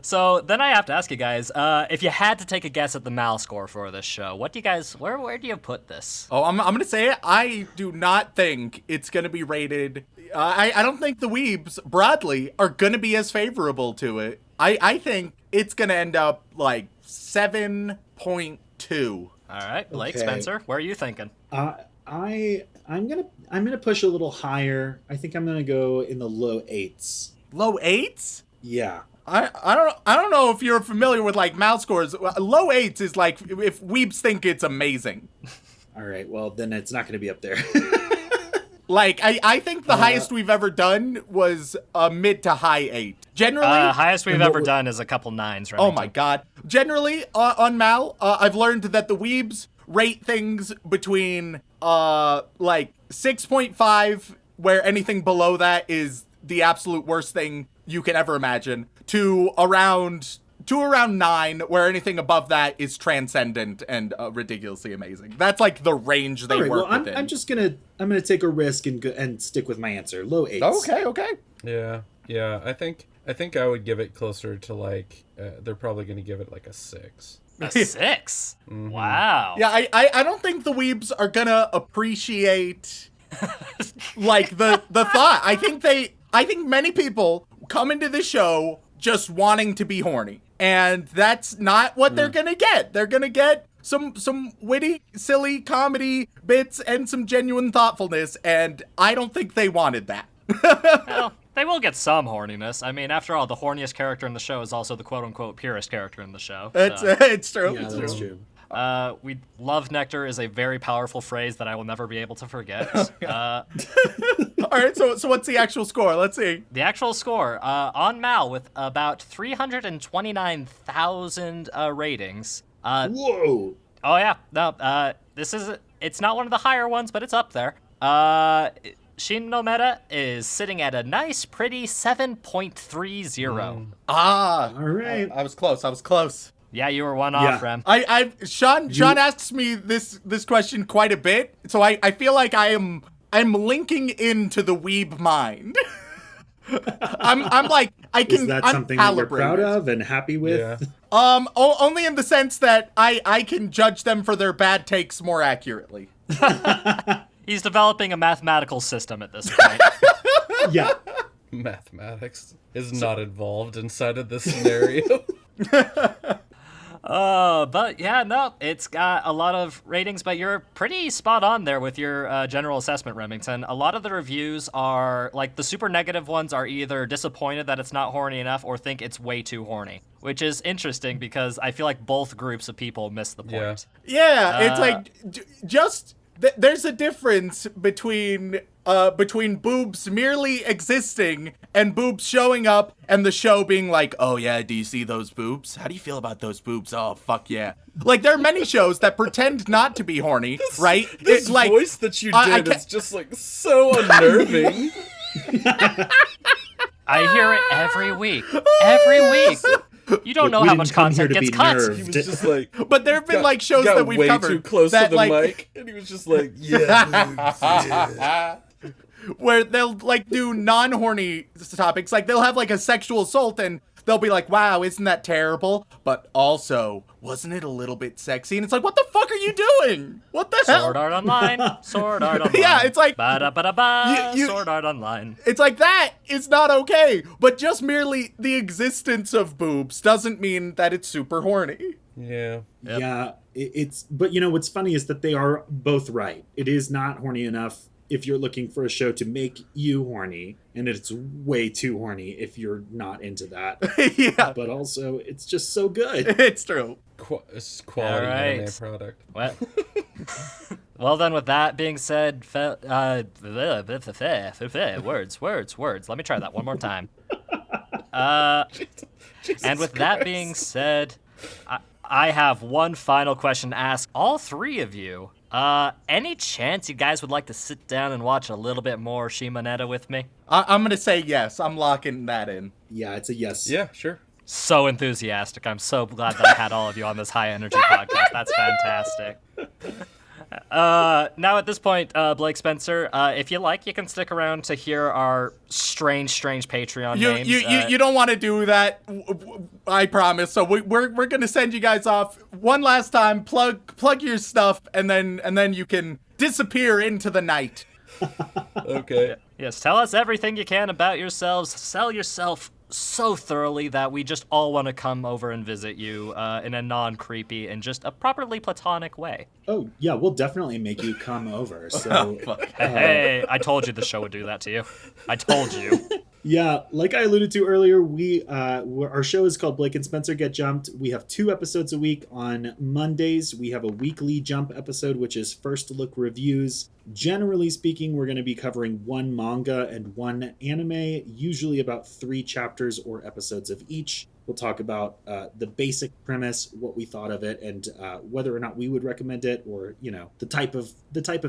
So then I have to ask you guys, if you had to take a guess at the Mal score for this show, what do you guys, where do you put this? Oh, I'm gonna say it. I do not think it's gonna be rated. I don't think the weebs broadly are gonna be as favorable to it. I think it's gonna end up like 7.2. All right, Blake, Okay. Spencer, where are you thinking? I'm gonna push a little higher. I think I'm gonna go in the low 8s. Low 8s? Yeah. I don't know if you're familiar with like Mal scores. Low 8s is like if weebs think it's amazing. All right. Well, then it's not gonna be up there. Like I think the highest we've ever done was a mid to high 8. Generally, Highest we've ever done is a couple 9s, right? oh my god. Generally, on Mal, I've learned that the weebs rate things between like 6.5, where anything below that is the absolute worst thing you can ever imagine, to around 9, where anything above that is transcendent and ridiculously amazing. That's like the range they All right, work well, within. I'm just gonna take a risk and stick with my answer. Low 8s. Okay. Yeah. I think I would give it closer to like they're probably going to give it like a 6. A 6? Wow. Yeah, I don't think the weebs are gonna appreciate like the thought. I think many people come into the show just wanting to be horny, and that's not what they're gonna get. They're gonna get some witty, silly comedy bits and some genuine thoughtfulness, and I don't think they wanted that. Well, they will get some horniness. I mean, after all, the horniest character in the show is also the quote-unquote purest character in the show. It's true. Yeah, that's true. We love nectar is a very powerful phrase that I will never be able to forget. All right, so what's the actual score? Let's see. The actual score on Mal with about 329,000 ratings. Whoa. Oh yeah, no, it's not one of the higher ones, but it's up there. Shimoneta is sitting at a nice, pretty 7.30. Ah, All right. I was close. Yeah, you were one Yeah. off, Rem. Sean asks me this question quite a bit, so I feel like I'm linking into the weeb mind. I'm like I can. Is that I'm something that you're calibrated. proud of and happy with? Yeah. Only in the sense that I can judge them for their bad takes more accurately. He's developing a mathematical system at this point. Yeah. Mathematics is not involved inside of this scenario. But yeah, no, it's got a lot of ratings, but you're pretty spot on there with your general assessment, Remington. A lot of the reviews are, like, the super negative ones are either disappointed that it's not horny enough or think it's way too horny, which is interesting because I feel like both groups of people miss the point. Yeah, it's like just there's a difference between boobs merely existing and boobs showing up and the show being like, oh yeah, do you see those boobs? How do you feel about those boobs? Oh fuck yeah! Like there are many shows that pretend not to be horny, right? This like voice that you I did can't- is just like so unnerving. I hear it every week. Every week. You don't know We how didn't much come here content to gets be cut. nerved. He was just like, But there have been like shows got that we've way covered too close that to the like mic, and he was just like, yeah, boobs, yeah. where they'll like do non-horny topics, like they'll have like a sexual assault and they'll be like, wow, isn't that terrible? But also, wasn't it a little bit sexy? And it's like, what the fuck are you doing? What the hell? Sword Art Online. Sword Art Online. Yeah, it's like- Ba-da-ba-da-ba. You- Sword Art Online. It's like that is not okay. But just merely the existence of boobs doesn't mean that it's super horny. Yeah. Yep. Yeah. It's but you know what's funny is that they are both right. It is not horny enough if you're looking for a show to make you horny, and it's way too horny if you're not into that. Yeah, But also, it's just so good. it's true. quality anime Alright. product. Well, well then, with that being said, words. Let me try that one more time. And with that being said, I have one final question to ask all three of you. Any chance you guys would like to sit down and watch a little bit more Shimoneta with me? I'm gonna say yes. I'm locking that in. Yeah, it's a yes. Yeah, sure. So enthusiastic. I'm so glad that I had all of you on this high energy podcast. That's fantastic. Now at this point, Blake Spencer, if you like, you can stick around to hear our strange Patreon names. You don't want to do that, I promise. So we're gonna send you guys off one last time. Plug your stuff, and then you can disappear into the night. Okay. Yes, tell us everything you can about yourselves. Sell yourself so thoroughly that we just all want to come over and visit you in a non-creepy and just a properly platonic way. Oh, yeah, we'll definitely make you come over. So, Hey, I told you the show would do that to you. I told you. yeah, like I alluded to earlier, our show is called Blake and Spencer Get Jumped. We have 2 episodes a week. On Mondays, we have a weekly Jump episode, which is First Look Reviews. Generally speaking, we're going to be covering 1 manga and 1 anime, usually about 3 chapters or episodes of each. We'll talk about the basic premise, what we thought of it, and whether or not we would recommend it, or the type of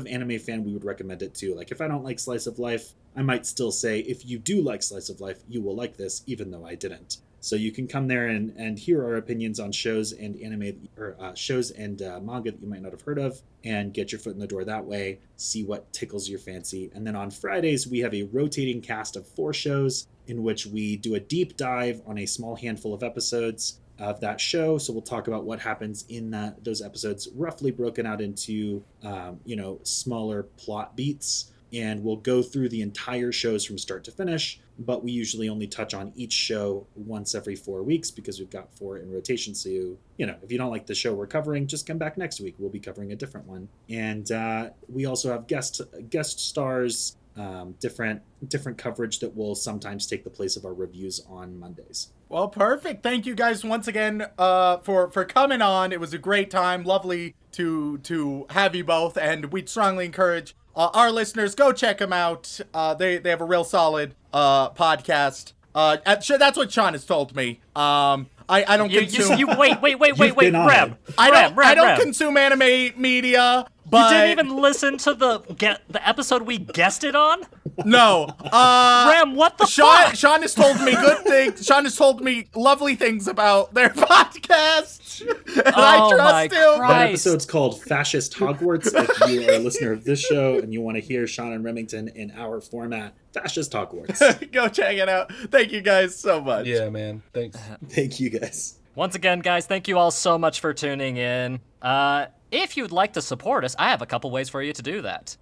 anime fan we would recommend it to. Like, if I don't like slice of life, I might still say, if you do like slice of life, you will like this, even though I didn't. So you can come there and hear our opinions on shows and anime, or shows and manga that you might not have heard of, and get your foot in the door that way, see what tickles your fancy. And then on Fridays, we have a rotating cast of 4 shows in which we do a deep dive on a small handful of episodes of that show. So we'll talk about what happens in those episodes, roughly broken out into, smaller plot beats. And we'll go through the entire shows from start to finish, but we usually only touch on each show once every 4 weeks because we've got 4 in rotation. So, if you don't like the show we're covering, just come back next week. We'll be covering a different one. And we also have guest stars, different coverage that will sometimes take the place of our reviews on Mondays. Well, perfect. Thank you guys once again for coming on. It was a great time. Lovely to have you both, and we'd strongly encourage our listeners, go check them out. They have a real solid podcast. That's what Sean has told me. I don't consume. Wait, Rem. I don't consume anime media. But you didn't even listen to the episode we guested on? No. Rem, what the fuck? Sean has told me good things. Sean has told me lovely things about their podcast. And I trust him. That episode's called Fascist Hogwarts. If you are a listener of this show and you want to hear Sean and Remington in our format, Fascist Hogwarts. Go check it out. Thank you guys so much. Yeah, man. Thanks. Thank you guys. Once again, guys, thank you all so much for tuning in. If you'd like to support us, I have a couple ways for you to do that.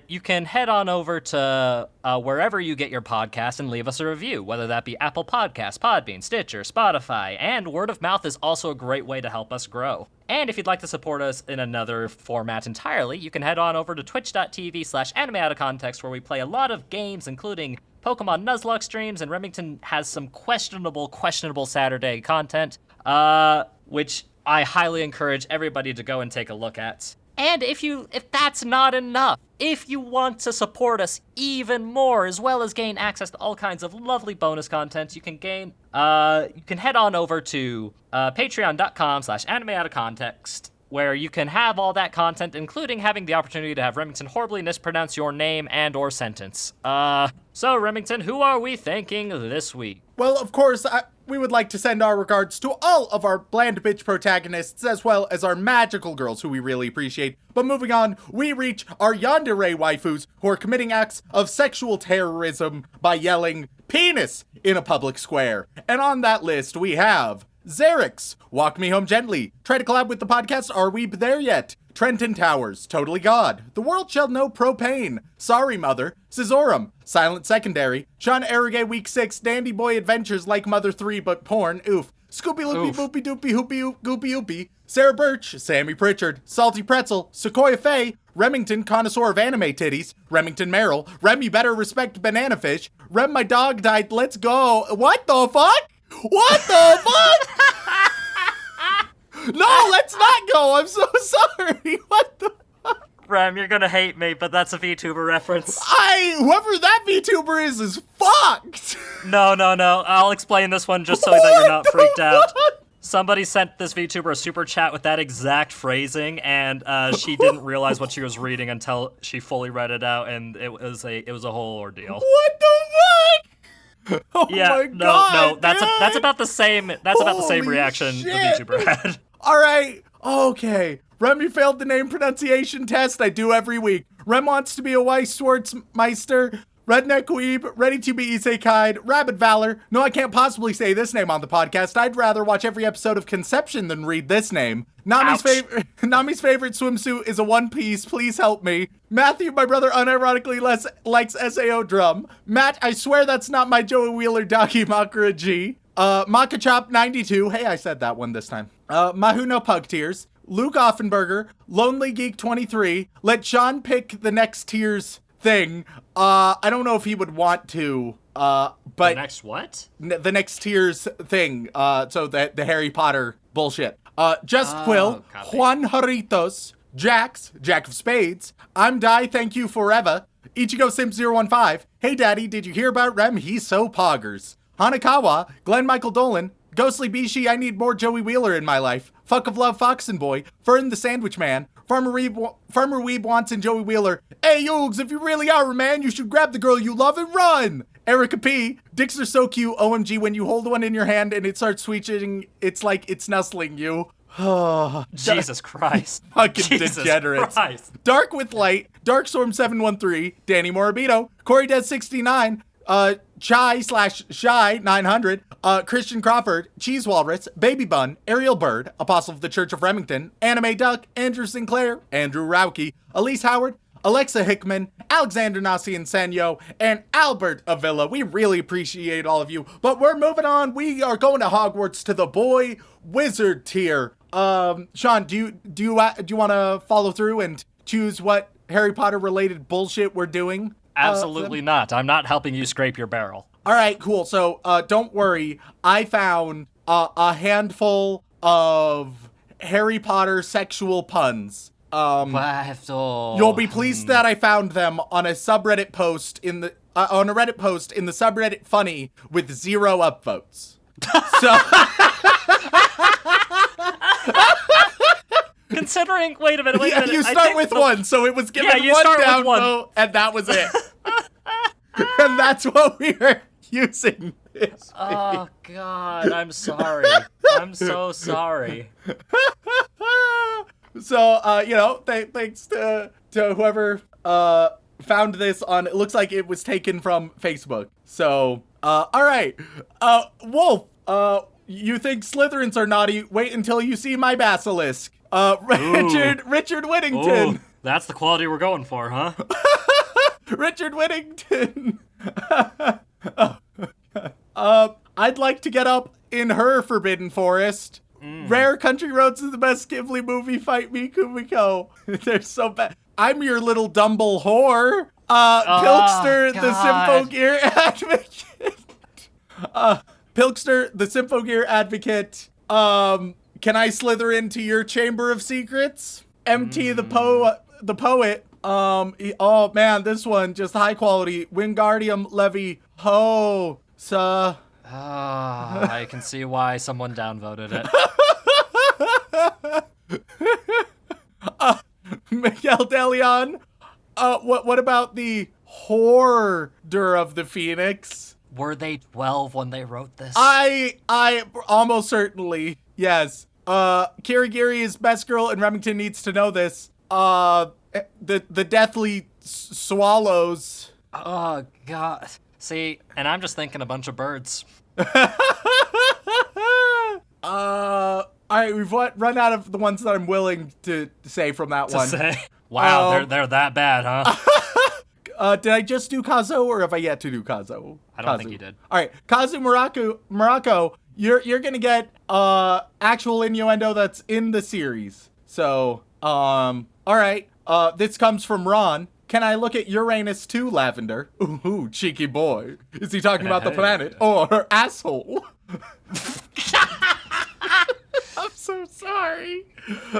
You can head on over to wherever you get your podcast and leave us a review, whether that be Apple Podcasts, Podbean, Stitcher, Spotify, and word of mouth is also a great way to help us grow. And if you'd like to support us in another format entirely, you can head on over to twitch.tv/anime out of context, where we play a lot of games, including Pokemon Nuzlocke streams, and Remington has some questionable Saturday content, which I highly encourage everybody to go and take a look at. And if that's not enough, if you want to support us even more, as well as gain access to all kinds of lovely bonus content, you can head on over to patreon.com/animeoutofcontext, where you can have all that content, including having the opportunity to have Remington horribly mispronounce your name and or sentence. So Remington, who are we thanking this week? Well, of course, we would like to send our regards to all of our bland bitch protagonists, as well as our magical girls, who we really appreciate. But moving on, we reach our yandere waifus, who are committing acts of sexual terrorism by yelling penis in a public square. And on that list, we have Xerix, Walk Me Home Gently, try to collab with the podcast, Are We There Yet? Trenton Towers, Totally God, The World Shall Know Propane, Sorry Mother, Scissorum, Silent Secondary, Sean Arrogate Week 6, Dandy Boy Adventures Like Mother 3 but porn, oof, Scoopy Loopy Boopy Doopy Hoopy Goopy Oopy, Sarah Birch, Sammy Pritchard, Salty Pretzel, Sequoia Faye, Remington Connoisseur of Anime Titties, Remington Merrill, Rem You Better Respect Banana Fish, Rem My Dog Died, Let's Go, what the fuck? What the fuck? No! ago. I'm so sorry. What the? Rem, you're gonna hate me, but that's a VTuber reference. Whoever that VTuber is fucked. No. I'll explain this one just so that you're not freaked out. Somebody sent this VTuber a super chat with that exact phrasing, and she didn't realize what she was reading until she fully read it out, and it was a whole ordeal. What the fuck? Oh Yeah, my no, God, that's about the same. That's about the same Holy reaction shit. the VTuber had. All right. Okay. Remy failed the name pronunciation test I do every week. Rem wants to be a Weiss Schwartzmeister, Redneck Weeb, Ready to be Isekai'd, Rabid Valor. No, I can't possibly say this name on the podcast. I'd rather watch every episode of Conception than read this name. Nami's favorite swimsuit is a one piece. Please help me. Matthew, my brother, unironically likes SAO drum. Matt, I swear that's not my Joey Wheeler Daki Makara G. Makachop 92. Hey, I said that one this time. Mahuno Pug Tears. Luke Offenberger, Lonely Geek 23. Let Sean pick the next tiers thing. I don't know if he would want to. But The next what? The next tiers thing. So the Harry Potter bullshit. Just Quill, copy. Juan Haritos, Jax, Jack of Spades. I'm Die, thank you forever. Ichigo Simp 015. Hey Daddy, did you hear about Rem? He's so poggers. Hanakawa, Glenn Michael Dolan, Ghostly Bishi, I need more Joey Wheeler in my life. Fuck of Love Foxen Boy, Fern the Sandwich Man, Farmer Weeb wants in Joey Wheeler. Hey Yugs, if you really are a man, you should grab the girl you love and run. Erica P, dicks are so cute, OMG, when you hold one in your hand and it starts switching, it's like it's nuzzling you. Jesus Christ. Fucking Jesus degenerates. Christ. Dark with Light, Darkstorm 713, Danny Morabito, Corey Dead 69, Chai/Shy 900, Christian Crawford, Cheese Walrus, Baby Bun, Ariel Bird, Apostle of the Church of Remington, Anime Duck, Andrew Sinclair, Andrew Rauke, Elise Howard, Alexa Hickman, Alexander Nasi and Senyo, and Albert Avila. We really appreciate all of you, but we're moving on. We are going to Hogwarts to the boy wizard tier. Sean, do you want to follow through and choose what Harry Potter related bullshit we're doing? Absolutely not. I'm not helping you scrape your barrel. All right, cool. So don't worry. I found a handful of Harry Potter sexual puns. You'll be pleased that I found them on a subreddit post in the on a Reddit post in the subreddit funny with 0 upvotes. So Considering, wait a minute. you start with one, so it was given you one start with down one. vote, and that was it. And that's what we are using this. Oh, God, I'm sorry. I'm so sorry. So, thanks to whoever found this on, it looks like it was taken from Facebook. So, all right. Wolf, you think Slytherins are naughty? Wait until you see my basilisk. Richard Whittington. Ooh, that's the quality we're going for, huh? Richard Whittington. I'd like to get up in her Forbidden Forest. Rare Country Roads is the best Ghibli movie. Fight me, Kumiko. They're so bad. I'm your little Dumble whore. Pilkster, the Symphogear advocate. Pilkster, the Symphogear advocate. Can I slither into your Chamber of Secrets? MT, the poet. Oh man, this one just high quality. Wingardium Levy Ho. I can see why someone downvoted it. Miguel DeLeon. What about the Hoarder of the Phoenix? Were they 12 when they wrote this? I almost certainly, yes. Kirigiri is best girl and Remington needs to know this. The Deathly Swallows. Oh, God. See, and I'm just thinking a bunch of birds. All right, we've run out of the ones that I'm willing to say from that one. Wow, they're that bad, huh? Did I just do Kazo, or have I yet to do Kazo? I don't think you did. All right, Kazu Morocco, you're gonna get actual innuendo that's in the series. So, all right, this comes from Ron. Can I look at Uranus too, Lavender? Ooh, cheeky boy. Is he talking about the planet or her asshole? I'm so so sorry.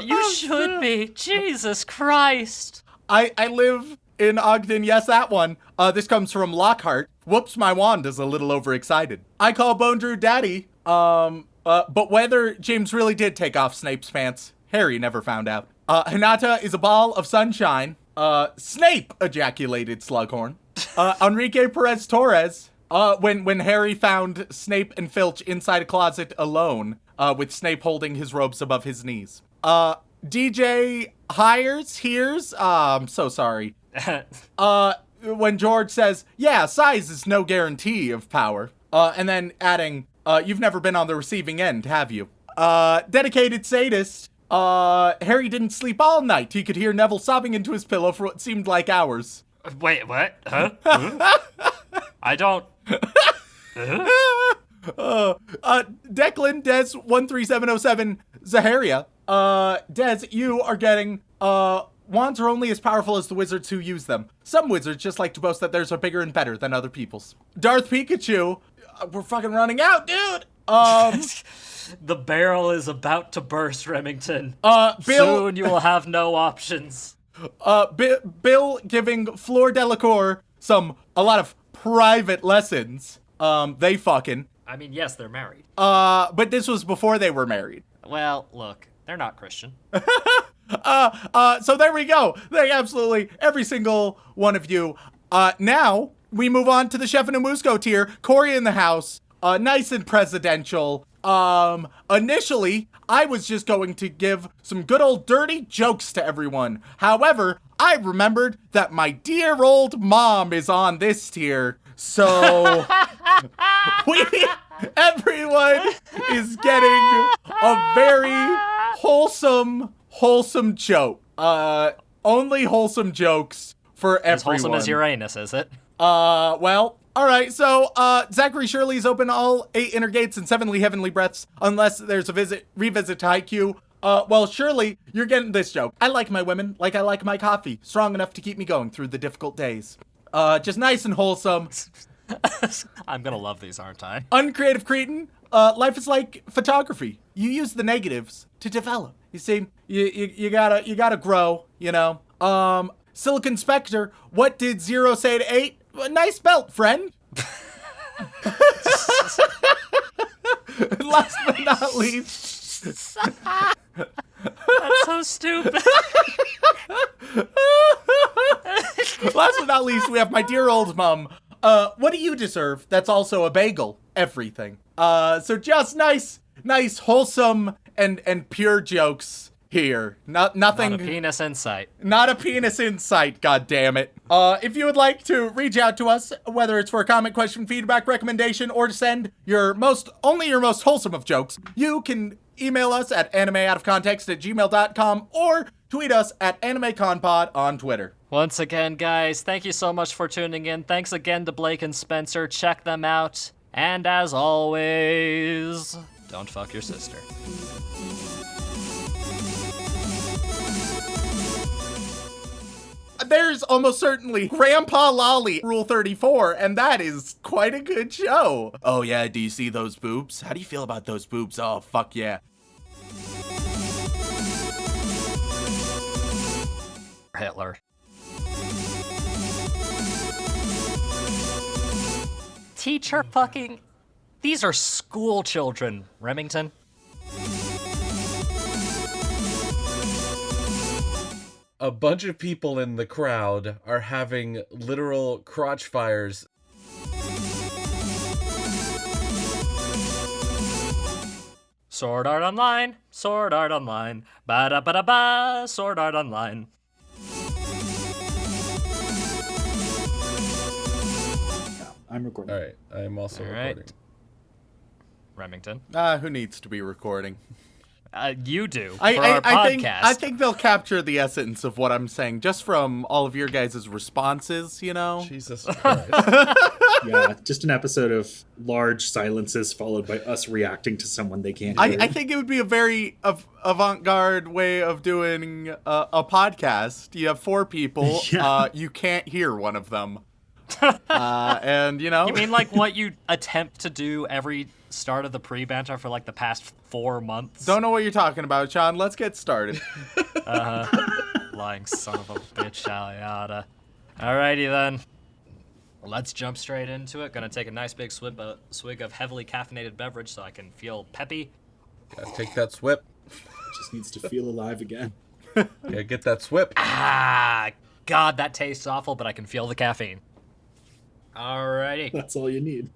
You should be. Jesus Christ. I live in Ogden. Yes, that one. This comes from Lockhart. Whoops, my wand is a little overexcited. I call Bone Drew daddy. But whether James really did take off Snape's pants, Harry never found out. Hinata is a ball of sunshine. Snape ejaculated Slughorn. Enrique Perez Torres. When Harry found Snape and Filch inside a closet alone, with Snape holding his robes above his knees. DJ hears, I'm so sorry. When George says, yeah, size is no guarantee of power. And then adding, you've never been on the receiving end, have you? Dedicated sadist. Harry didn't sleep all night. He could hear Neville sobbing into his pillow for what seemed like hours. Wait, what? Huh? I don't... Declan, Des, 13707, Zaharia. Des, you are getting, wands are only as powerful as the wizards who use them. Some wizards just like to boast that theirs are bigger and better than other people's. Darth Pikachu, we're fucking running out, dude! The barrel is about to burst, Remington. Bill... Soon you will have no options. Bill giving Fleur Delacour a lot of private lessons. They fucking. I mean, yes, they're married. But this was before they were married. Well, look, they're not Christian. So there we go. Thank absolutely every single one of you. Now we move on to the Chef and Amusco tier. Corey in the house. Nice and presidential. Initially, I was just going to give some good old dirty jokes to everyone. However, I remembered that my dear old mom is on this tier. So everyone is getting a very wholesome joke. Only wholesome jokes for everyone. As wholesome as Uranus, is it? Well, all right. So, Zachary Shirley's open all 8 inner gates and 7 heavenly breaths, unless there's a revisit to Haikyuu. Well, Shirley, you're getting this joke. I like my women like I like my coffee, strong enough to keep me going through the difficult days. Just nice and wholesome. I'm gonna love these, aren't I? Uncreative cretin. Life is like photography. You use the negatives to develop. You see, you gotta grow, you know. Silicon Spectre, what did 0 say to 8? Nice belt, friend. Last but not least. That's so stupid. Last but not least, we have my dear old mom. What do you deserve? That's also a bagel. Everything. So just nice, wholesome, and pure jokes here. Nothing. Not a penis in sight. Not a penis in sight, goddammit. If you would like to reach out to us, whether it's for a comment, question, feedback, recommendation, or to send your most wholesome of jokes, you can email us at animeoutofcontext@gmail.com or tweet us at animeconpod on Twitter. Once again, guys, thank you so much for tuning in. Thanks again to Blake and Spencer. Check them out. And as always, don't fuck your sister. There's almost certainly Grandpa Lolly, Rule 34, and that is quite a good show. Oh yeah, do you see those boobs? How do you feel about those boobs? Oh, fuck yeah. Hitler. Teacher fucking... These are school children, Remington. A bunch of people in the crowd are having literal crotch fires. Sword Art Online, Sword Art Online, ba-da-ba-da-ba, Sword Art Online. I'm recording. All right, I'm also All recording. right. Remington. Who needs to be recording? You do, for our podcast. I think they'll capture the essence of what I'm saying just from all of your guys' responses, you know? Jesus Christ. Yeah, just an episode of large silences followed by us reacting to someone they can't hear. I think it would be a very avant-garde way of doing a podcast. You have 4 people. Yeah. You can't hear one of them. And, you know. You mean like what you attempt to do every start of the pre-banter for like the past 4 months. Don't know what you're talking about, Sean. Let's get started. Lying son of a bitch, Aliata. Alrighty then. Let's jump straight into it. Gonna take a nice big swig of heavily caffeinated beverage so I can feel peppy. Gotta take that swip. Just needs to feel alive again. Yeah, get that swip. Ah, God, that tastes awful, but I can feel the caffeine. Alrighty. That's all you need.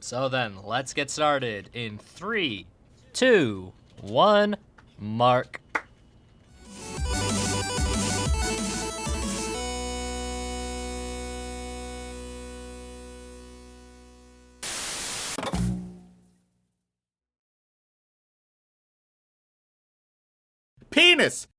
So then, let's get started in 3, 2, 1, mark. Penis!